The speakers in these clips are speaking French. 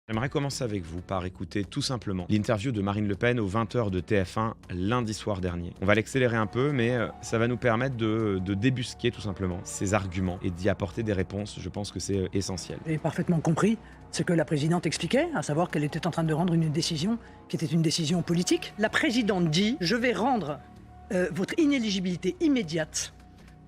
J'aimerais commencer avec vous par écouter tout simplement l'interview de Marine Le Pen aux 20h de TF1 lundi soir dernier. On va l'accélérer un peu, mais ça va nous permettre de débusquer tout simplement ses arguments et d'y apporter des réponses. Je pense que c'est essentiel. J'ai parfaitement compris ce que la présidente expliquait, à savoir qu'elle était en train de rendre une décision qui était une décision politique. La présidente dit « Je vais rendre votre inéligibilité immédiate,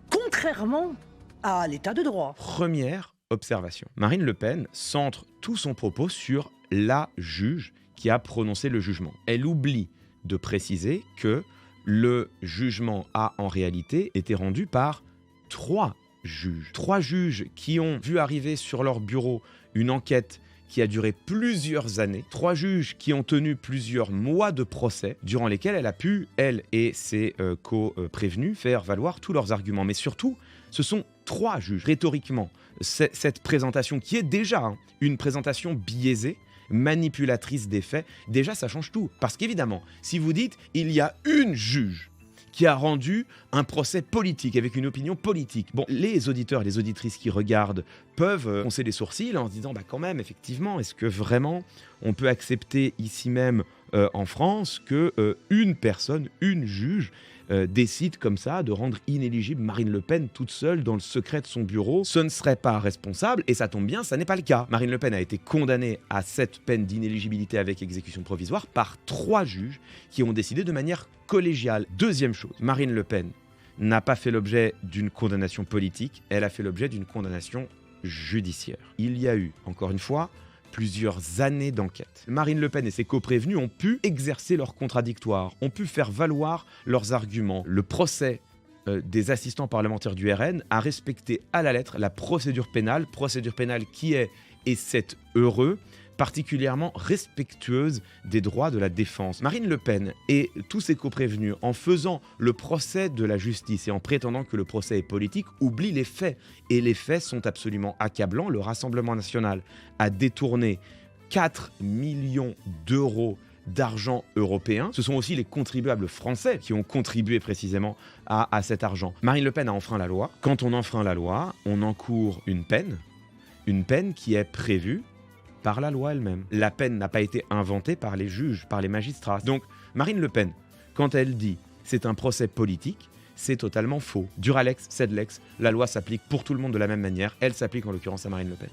contrairement à l'état de droit ». Première observation. Marine Le Pen centre tout son propos sur la juge qui a prononcé le jugement. Elle oublie de préciser que le jugement a en réalité été rendu par 3 juges. 3 juges qui ont vu arriver sur leur bureau une enquête qui a duré plusieurs années. 3 juges qui ont tenu plusieurs mois de procès, durant lesquels elle a pu, elle et ses co-prévenus, faire valoir tous leurs arguments. Mais surtout, ce sont 3 juges. Rhétoriquement, cette présentation qui est déjà une présentation biaisée, manipulatrice des faits, déjà ça change tout. Parce qu'évidemment, si vous dites il y a une juge qui a rendu un procès politique, avec une opinion politique. Bon, les auditeurs et les auditrices qui regardent peuvent froncer les sourcils en se disant, bah quand même, effectivement, est-ce que vraiment on peut accepter ici même en France que une personne, une juge, décide comme ça de rendre inéligible Marine Le Pen toute seule dans le secret de son bureau? Ce ne serait pas responsable, et ça tombe bien, ça n'est pas le cas. Marine Le Pen a été condamnée à cette peine d'inéligibilité avec exécution provisoire par 3 juges qui ont décidé de manière collégiale. Deuxième chose, Marine Le Pen n'a pas fait l'objet d'une condamnation politique, elle a fait l'objet d'une condamnation judiciaire. Il y a eu, encore une fois, plusieurs années d'enquête. Marine Le Pen et ses co-prévenus ont pu exercer leur contradictoire, ont pu faire valoir leurs arguments. Le procès des assistants parlementaires du RN a respecté à la lettre la procédure pénale qui est, et c'est heureux, particulièrement respectueuse des droits de la défense. Marine Le Pen et tous ses co-prévenus, en faisant le procès de la justice et en prétendant que le procès est politique, oublient les faits. Et les faits sont absolument accablants. Le Rassemblement national a détourné 4 millions d'euros d'argent européen. Ce sont aussi les contribuables français qui ont contribué précisément à cet argent. Marine Le Pen a enfreint la loi. Quand on enfreint la loi, on encourt une peine qui est prévue par la loi elle-même. La peine n'a pas été inventée par les juges, par les magistrats. Donc, Marine Le Pen, quand elle dit « c'est un procès politique », c'est totalement faux. Duralex, sed lex, la loi s'applique pour tout le monde de la même manière. Elle s'applique en l'occurrence à Marine Le Pen.